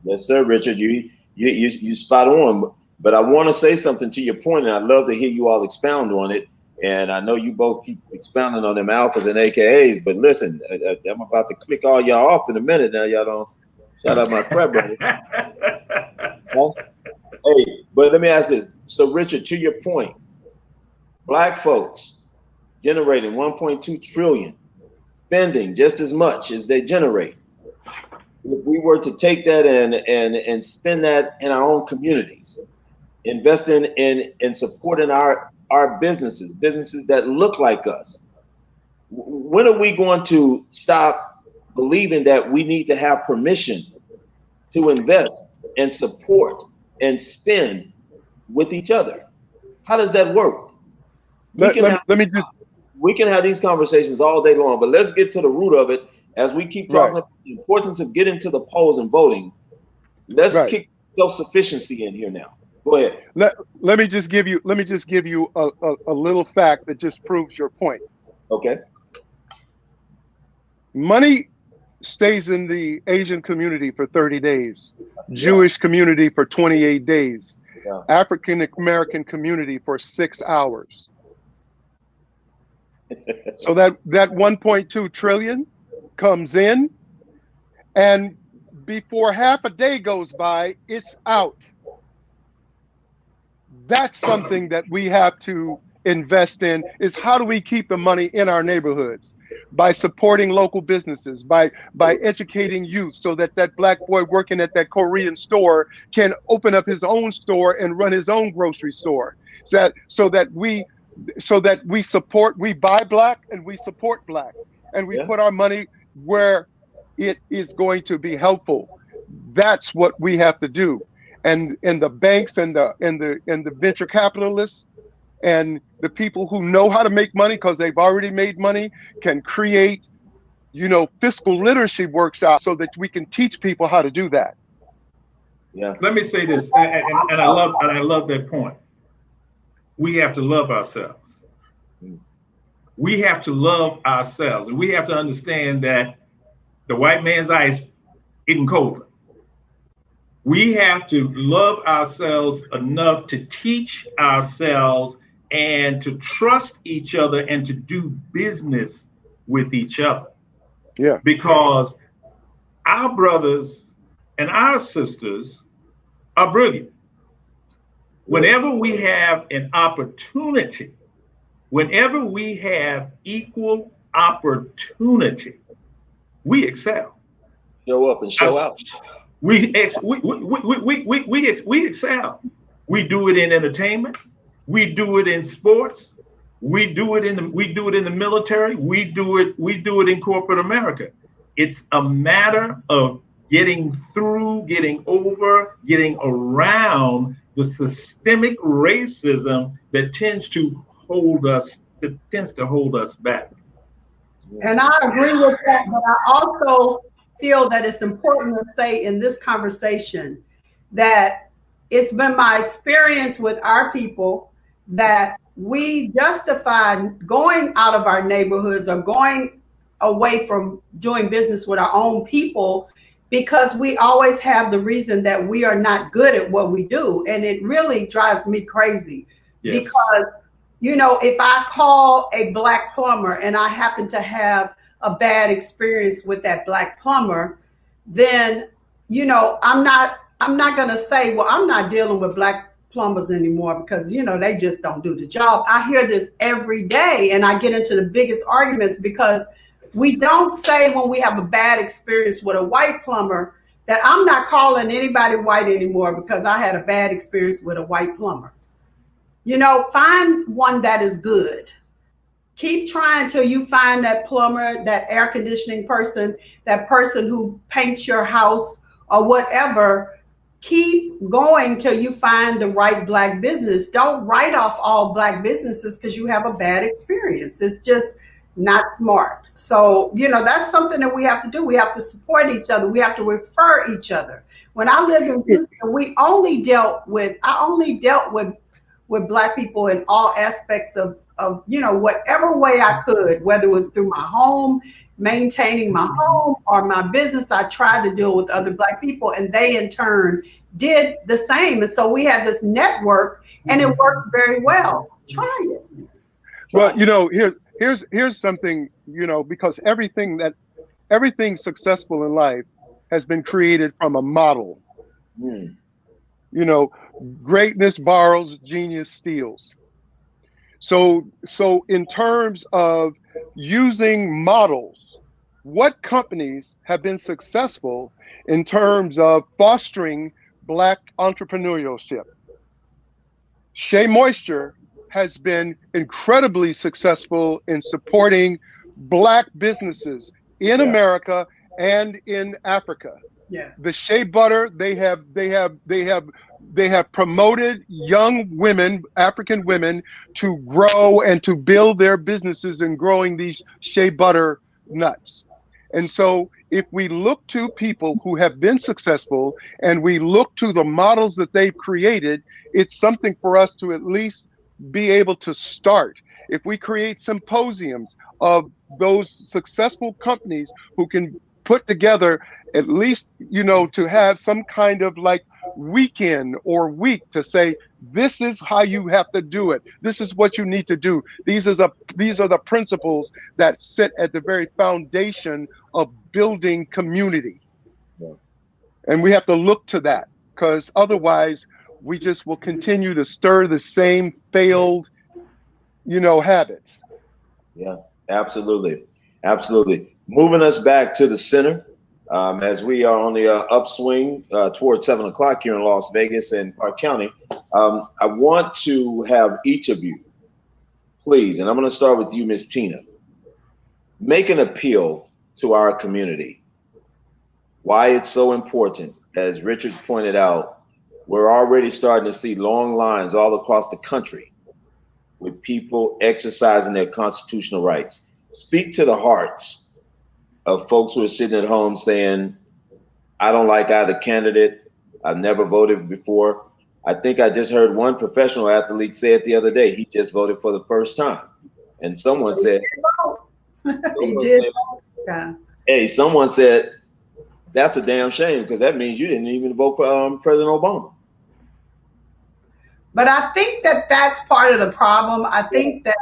Yes, sir, Richard. You spot on. But I want to say something to your point, and I'd love to hear you all expound on it. And I know you both keep expounding on them alphas and AKAs, but listen, I'm about to click all y'all off in a minute now. Y'all don't shout out my frat brother. Huh? Hey, but let me ask this. So, Richard, to your point, Black folks generating 1.2 trillion, spending just as much as they generate. If we were to take that and spend that in our own communities, investing in supporting our businesses that look like us, when are we going to stop believing that we need to have permission to invest and support and spend with each other? How does that work? We can have these conversations all day long, but let's get to the root of it. As we keep talking about the importance of getting to the polls and voting, let's kick self-sufficiency in here now. Go ahead. Let me just give you a little fact that just proves your point. Okay. Money stays in the Asian community for 30 days, Jewish community for 28 days, African American community for 6 hours. So that 1.2 trillion comes in, and before half a day goes by, it's out. That's something that we have to invest in, is how do we keep the money in our neighborhoods? By supporting local businesses, by educating youth, so that that black boy working at that Korean store can open up his own store and run his own grocery store. So that we support, we buy black and we support black, and we put our money where it is going to be helpful. That's what we have to do. And the banks and the venture capitalists and the people who know how to make money, because they've already made money, can create, fiscal literacy workshops so that we can teach people how to do that. Yeah. Let me say this, and I love that point. We have to love ourselves. We have to love ourselves, and we have to understand that the white man's ice isn't cold. We have to love ourselves enough to teach ourselves and to trust each other and to do business with each other. Yeah. Because our brothers and our sisters are brilliant. Whenever we have an opportunity, whenever we have equal opportunity, we excel. Show up and show out. We excel. We do it in entertainment. We do it in sports. We do it in the military. We do it in corporate America. It's a matter of getting through, getting over, getting around the systemic racism that tends to hold us back. And I agree with that, but I also feel that it's important to say in this conversation that it's been my experience with our people that we justify going out of our neighborhoods or going away from doing business with our own people because we always have the reason that we are not good at what we do. And it really drives me crazy. Yes. Because, if I call a black plumber and I happen to have a bad experience with that black plumber, then, I'm not going to say, well, I'm not dealing with black plumbers anymore because, they just don't do the job. I hear this every day and I get into the biggest arguments because we don't say when we have a bad experience with a white plumber that I'm not calling anybody white anymore because I had a bad experience with a white plumber. Find one that is good. Keep trying till you find that plumber, that air conditioning person, that person who paints your house or whatever. Keep going till you find the right black business. Don't write off all black businesses because you have a bad experience. It's just not smart. So, that's something that we have to do. We have to support each other. We have to refer each other. When I lived in Houston, I only dealt with black people in all aspects of whatever way I could, whether it was through my home, maintaining my home, or my business. I tried to deal with other black people, and they in turn did the same. And so we had this network, and it worked very well. Try it. Well, here's something, because everything successful in life has been created from a model. Greatness borrows, genius steals. So in terms of using models, what companies have been successful in terms of fostering black entrepreneurship? Shea Moisture has been incredibly successful in supporting black businesses in America and in Africa. Yes. The Shea Butter, they have promoted young women, African women, to grow and to build their businesses in growing these shea butter nuts. And so if we look to people who have been successful and we look to the models that they've created, it's something for us to at least be able to start. if we create symposiums of those successful companies who can put together at least, you know, to have some kind of like weekend or week to say, this is how you have to do it. This is what you need to do. These are the principles that sit at the very foundation of building community. Yeah. And we have to look to that, because otherwise we just will continue to stir the same failed, you know, habits. Yeah, absolutely. Absolutely. Moving us back to the center, as we are on the upswing towards 7 o'clock here in Las Vegas and Park County. I want to have each of you, please, and I'm going to start with you, Miss Tina, make an appeal to our community. Why it's so important. As Richard pointed out, we're already starting to see long lines all across the country with people exercising their constitutional rights. Speak to the hearts of folks who are sitting at home saying, I don't like either candidate. I've never voted before. I think I just heard one professional athlete say it the other day. He just voted for the first time. And someone said, He did. Yeah. hey, someone said, that's a damn shame, because that means you didn't even vote for President Obama. But I think that that's part of the problem. I think that,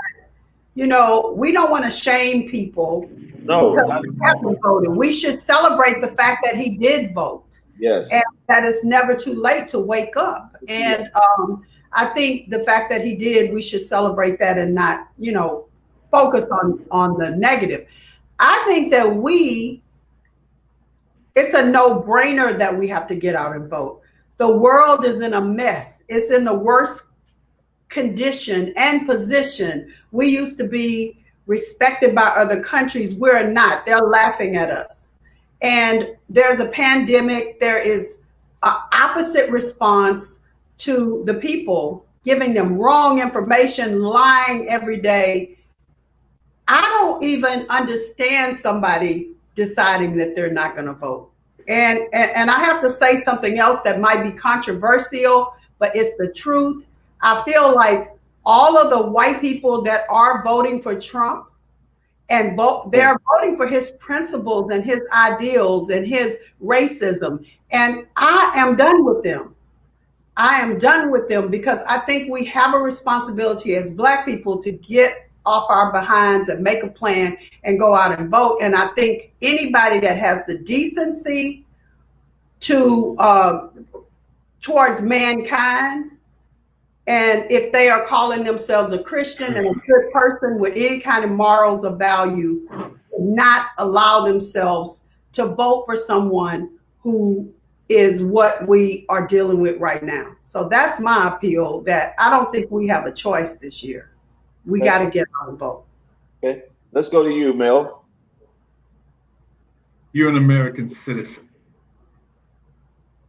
you know, we don't want to shame people. No, because they haven't voted. We should celebrate the fact that he did vote. yes, And that it's never too late to wake up. And I think the fact that he did, we should celebrate that and not, you know, focus on the negative. I think that it's a no-brainer that we have to get out and vote. The world is in a mess. It's in the worst condition and position. We used to be respected by other countries. We're not. They're laughing at us. And there's a pandemic. There is an opposite response to the people, giving them wrong information, lying every day. I don't even understand somebody deciding that they're not going to vote. And I have to say something else that might be controversial, but it's the truth. I feel like all of the white people that are voting for Trump and they're voting for his principles and his ideals and his racism. And I am done with them. I am done with them because I think we have a responsibility as Black people to get off our behinds and make a plan and go out and vote. And I think anybody that has the decency to towards mankind, and if they are calling themselves a Christian and a good person with any kind of morals or value, not allow themselves to vote for someone who is what we are dealing with right now. So that's my appeal, that I don't think we have a choice this year. We got to get out and vote. Okay, let's go to you, Mel. You're an American citizen.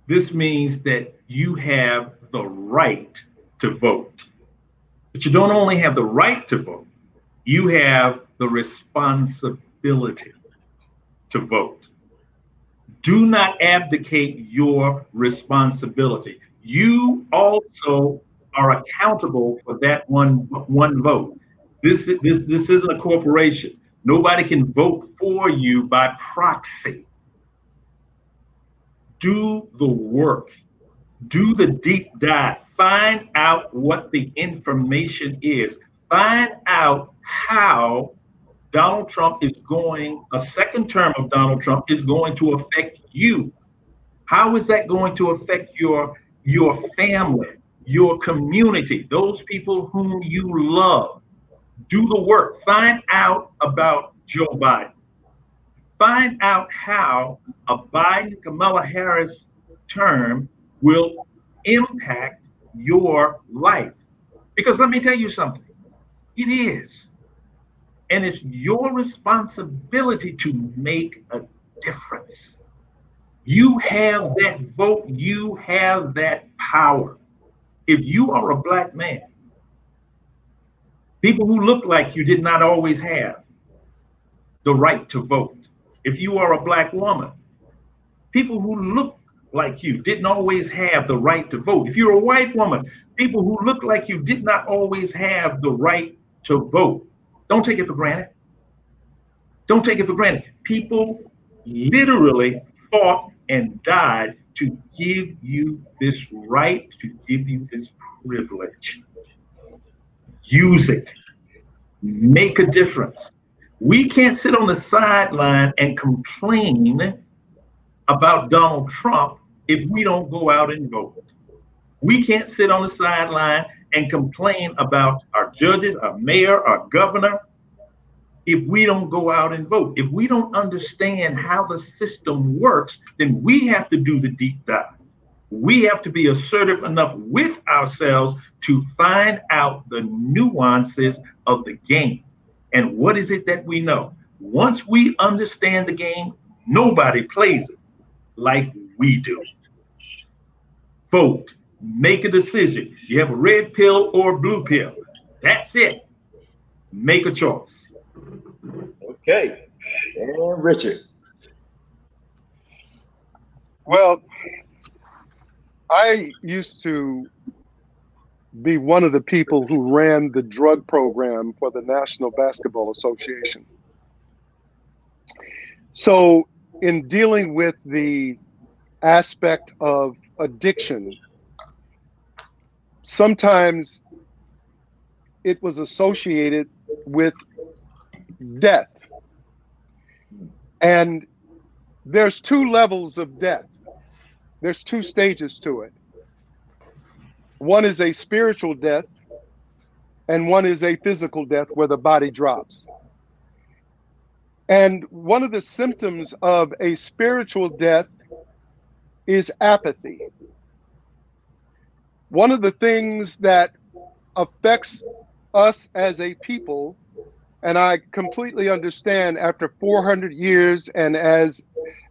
This means that you have the right to vote. But you don't only have the right to vote, you have the responsibility to vote. Do not abdicate your responsibility. You also are accountable for that one vote. This isn't a corporation. Nobody can vote for you by proxy. Do the work. Do the deep dive. Find out what the information is. Find out how Donald Trump is going, a second term of Donald Trump is going to affect you. How is that going to affect your family, your community, those people whom you love? Do the work. Find out about Joe Biden. Find out how a Biden-Kamala Harris term will impact your life. Because let me tell you something, it is. And it's your responsibility to make a difference. You have that vote, you have that power. If you are a Black man, people who look like you did not always have the right to vote. If you are a Black woman, people who look like you didn't always have the right to vote. If you're a white woman, people who look like you did not always have the right to vote. Don't take it for granted. Don't take it for granted. People literally fought and died to give you this right, to give you this privilege. Use it. Make a difference. We can't sit on the sideline and complain about Donald Trump if we don't go out and vote. We can't sit on the sideline and complain about our judges, our mayor, our governor, if we don't go out and vote. If we don't understand how the system works, then we have to do the deep dive. We have to be assertive enough with ourselves to find out the nuances of the game. And what is it that we know? Once we understand the game, nobody plays it like we do. Vote, make a decision. You have a red pill or a blue pill. That's it. Make a choice. Okay. And Richard. Well, I used to be one of the people who ran the drug program for the National Basketball Association. So in dealing with the aspect of addiction, sometimes it was associated with death. And there's two levels of death. There's two stages to it. One is a spiritual death, and one is a physical death where the body drops. And one of the symptoms of a spiritual death is apathy. One of the things that affects us as a people, and I completely understand after 400 years and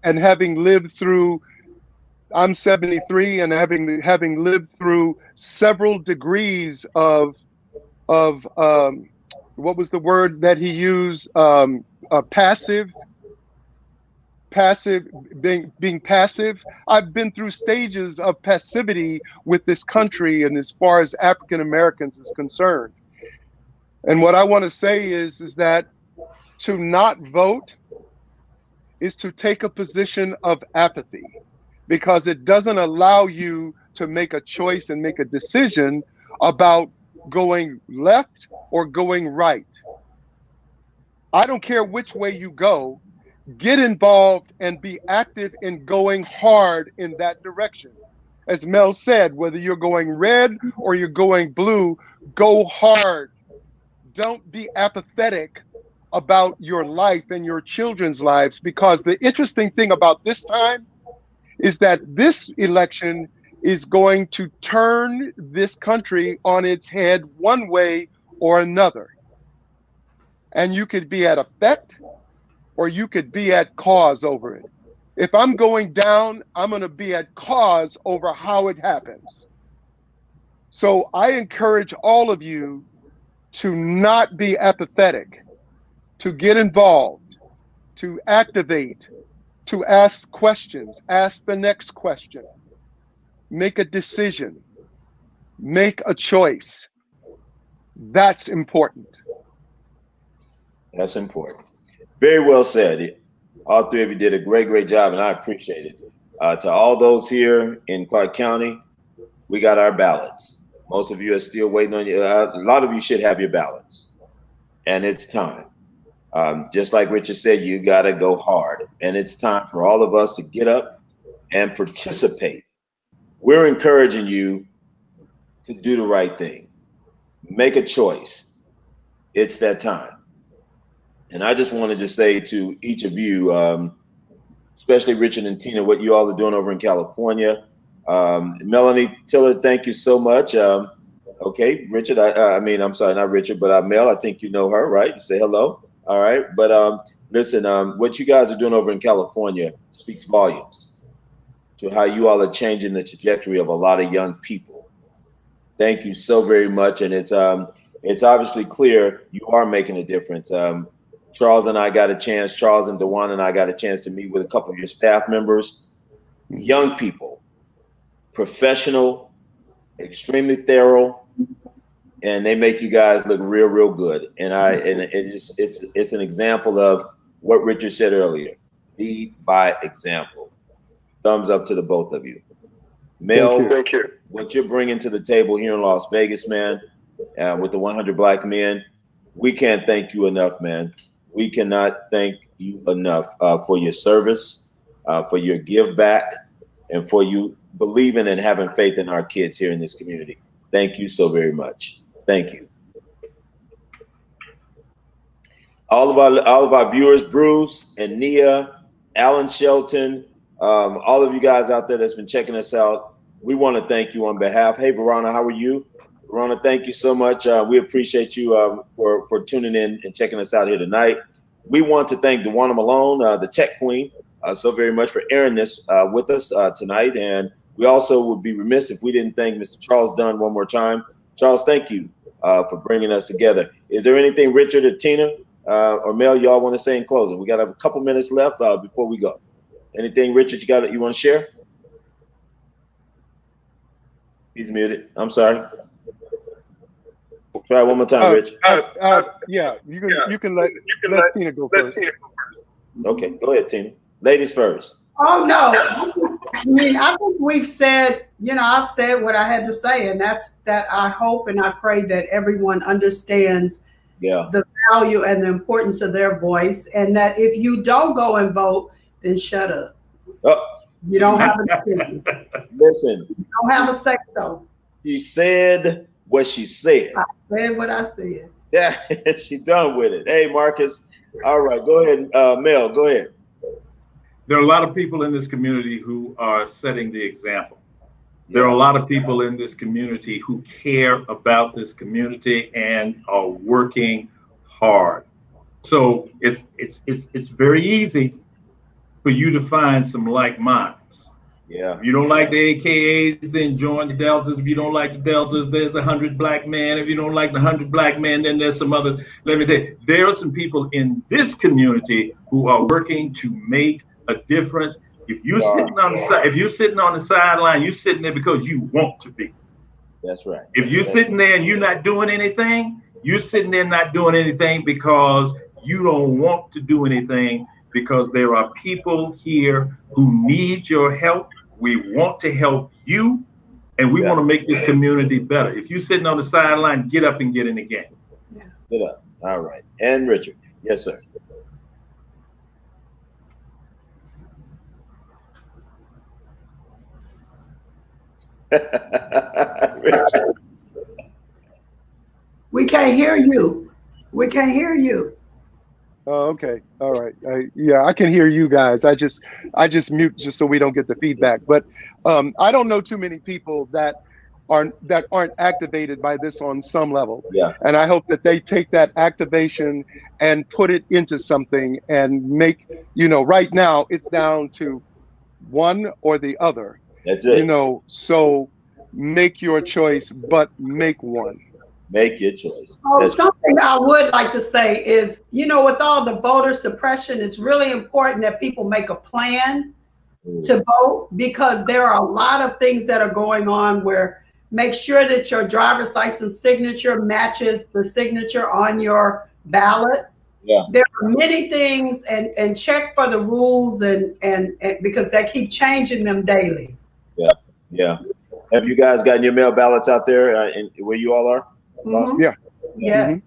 having lived through, I'm 73, and having lived through several degrees of what was the word that he used? Being passive. I've been through stages of passivity with this country, and as far as African Americans is concerned. And what I want to say is that to not vote is to take a position of apathy, because it doesn't allow you to make a choice and make a decision about going left or going right. I don't care which way you go, get involved and be active in going hard in that direction. As Mel said, whether you're going red or you're going blue, go hard. Don't be apathetic about your life and your children's lives, because the interesting thing about this time is that this election is going to turn this country on its head one way or another. And you could be at effect or you could be at cause over it. If I'm going down, I'm going to be at cause over how it happens. So I encourage all of you to not be apathetic, to get involved, to activate, to ask questions, ask the next question, make a decision, make a choice. That's important. That's important. Very well said. All three of you did a great job, and I appreciate it. To all those here in Clark County, we got our ballots. Most of you are still waiting on you. A lot of you should have your ballots, and it's time. Just like Richard said, you got to go hard, and it's time for all of us to get up and participate. We're encouraging you to do the right thing. Make a choice. It's that time. And I just wanted to say to each of you, especially Richard and Tina, what you all are doing over in California. Melanie Tiller, thank you so much. Okay, Richard, I'm sorry, not Richard, but Mel, I think you know her, right? You say hello. All right. But listen, what you guys are doing over in California speaks volumes to how you all are changing the trajectory of a lot of young people. Thank you so very much. And it's obviously clear you are making a difference. Charles and I got a chance, Charles and Dewan and I got a chance to meet with a couple of your staff members, young people, professional, extremely thorough, and they make you guys look real good. And it's an example of what Richard said earlier. Lead by example. Thumbs up to the both of you. Mel, Thank you. What you're bringing to the table here in Las Vegas, man, with the 100 Black Men, we can't thank you enough, man. We cannot thank you enough for your service, for your give back, and for you believing and having faith in our kids here in this community. Thank you so very much. Thank you. All of our viewers, Bruce and Nia, Alan Shelton, all of you guys out there that's been checking us out, we want to thank you on behalf. Hey, Verona, how are you? Verona, thank you so much. We appreciate you for tuning in and checking us out here tonight. We want to thank Dewana Malone, the tech queen, so very much for airing this with us tonight. And we also would be remiss if we didn't thank Mr. Charles Dunn one more time. Charles, thank you for bringing us together. Is there anything Richard or Tina or Mel y'all want to say in closing? We got a couple minutes left before we go. Anything, Richard, you want to share? He's muted. I'm sorry. Try it one more time, Rich. Yeah, you can let Tina go first. Okay, go ahead, Tina. Ladies first. Oh no, I mean, I think we've said, I've said what I had to say, and that's that. I hope and I pray that everyone understands the value and the importance of their voice, and that if you don't go and vote, then shut up. Oh. You don't have a decision. Listen. You don't have a say so. She said what she said. I said what I said. Yeah, she's done with it. Hey, Marcus. All right, go ahead. Mel, go ahead. There are a lot of people in this community who are setting the example. There are a lot of people in this community who care about this community and are working hard. So it's very easy for you to find some like minds. Yeah. If you don't like the AKAs, then join the Deltas. If you don't like the Deltas, there's the 100 Black Men. If you don't like the 100 Black Men, then there's some others. Let me tell you, there are some people in this community who are working to make a difference. If you're sitting on the side, if you're sitting on the sideline, you're sitting there because you want to be. That's right. If you're sitting there and you're not doing anything, you're sitting there not doing anything because you don't want to do anything, because there are people here who need your help. We want to help you, and we want to make this community better. If you're sitting on the sideline, get up and get in the game. Get up. All right. And Richard. Yes, sir. Richard. We can't hear you. We can't hear you. Oh, okay. All right. Yeah, I can hear you guys. I just mute just so we don't get the feedback. But I don't know too many people that aren't activated by this on some level. Yeah. And I hope that they take that activation and put it into something and make, right now it's down to one or the other. That's it. So make your choice, but make one. Make your choice. Oh, something I would like to say is, with all the voter suppression, it's really important that people make a plan to vote, because there are a lot of things that are going on where make sure that your driver's license signature matches the signature on your ballot. Yeah. There are many things, and check for the rules and because they keep changing them daily. Yeah. Yeah. Have you guys gotten your mail ballots out there where you all are? Mm-hmm. Yeah. Yes. Mm-hmm.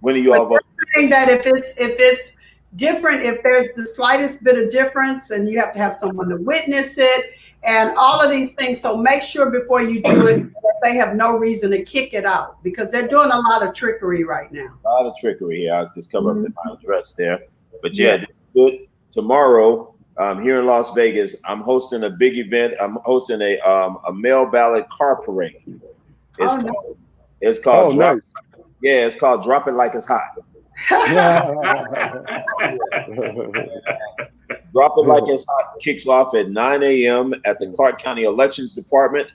When are you all voting? Saying that if it's different, if there's the slightest bit of difference, and you have to have someone to witness it, and all of these things. So make sure before you do it that they have no reason to kick it out, because they're doing a lot of trickery right now. A lot of trickery here. I'll just cover up my address there. But yeah, good. Tomorrow, here in Las Vegas, I'm hosting a big event. I'm hosting a mail ballot car parade. It's called nice. Yeah, it's called Drop It Like It's Hot. Drop It Like It's Hot kicks off at 9 a.m. at the Clark County Elections Department.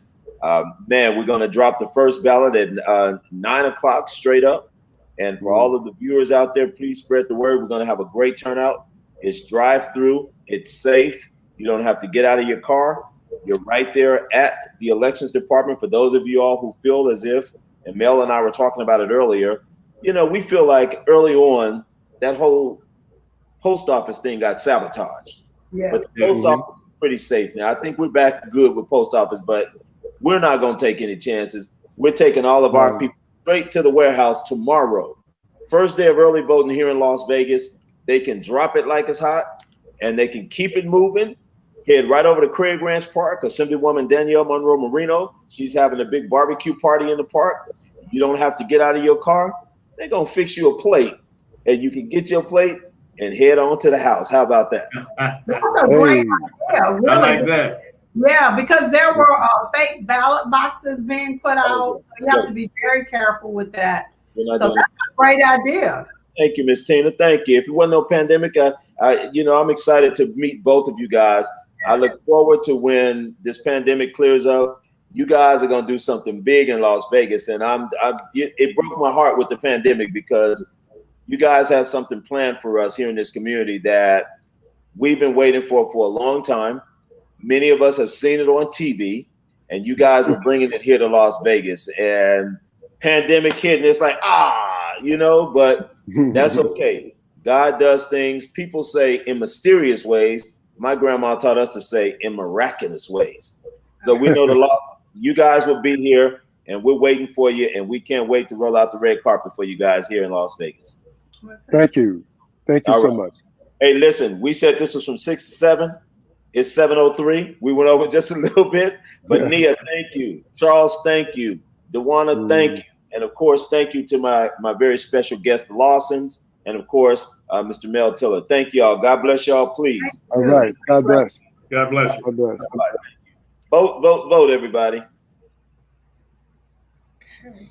Man, we're going to drop the first ballot at 9 o'clock straight up. And for all of the viewers out there, please spread the word. We're going to have a great turnout. It's drive-through. It's safe. You don't have to get out of your car. You're right there at the Elections Department. For those of you all who feel as if and Mel and I were talking about it earlier. You know, we feel like early on that whole post office thing got sabotaged. Yeah. But the post office is pretty safe now. I think we're back good with post office, but we're not going to take any chances. We're taking all of our people straight to the warehouse tomorrow. First day of early voting here in Las Vegas. They can drop it like it's hot, and they can keep it moving. Head right over to Craig Ranch Park. Assemblywoman Danielle Monroe Marino, she's having a big barbecue party in the park. You don't have to get out of your car. They're going to fix you a plate, and you can get your plate and head on to the house. How about that? That's a great idea. Really. I like that. Yeah, because there were fake ballot boxes being put out. So you have to be very careful with that. So that's a great idea. Thank you, Miss Tina. Thank you. If it wasn't no pandemic, I'm excited to meet both of you guys. I look forward to when this pandemic clears up. You guys are going to do something big in Las Vegas, and it broke my heart with the pandemic because you guys have something planned for us here in this community that we've been waiting for a long time. Many of us have seen it on TV, and you guys were bringing it here to Las Vegas. And pandemic hit, and it's like, but that's okay. God does things. People say in mysterious ways. My grandma taught us to say in miraculous ways. So we know the loss. You guys will be here, and we're waiting for you, and we can't wait to roll out the red carpet for you guys here in Las Vegas. Thank you. Thank you so much. Hey, listen, we said this was from 6 to 7. It's 7:03. We went over just a little bit, but Nia, thank you. Charles, thank you. Dewana, thank you. And of course, thank you to my very special guest, the Lawsons, and of course, Mr. Mel Tiller. Thank y'all. God bless y'all, please. All right. God bless. God bless you. God bless. Vote, everybody. Okay.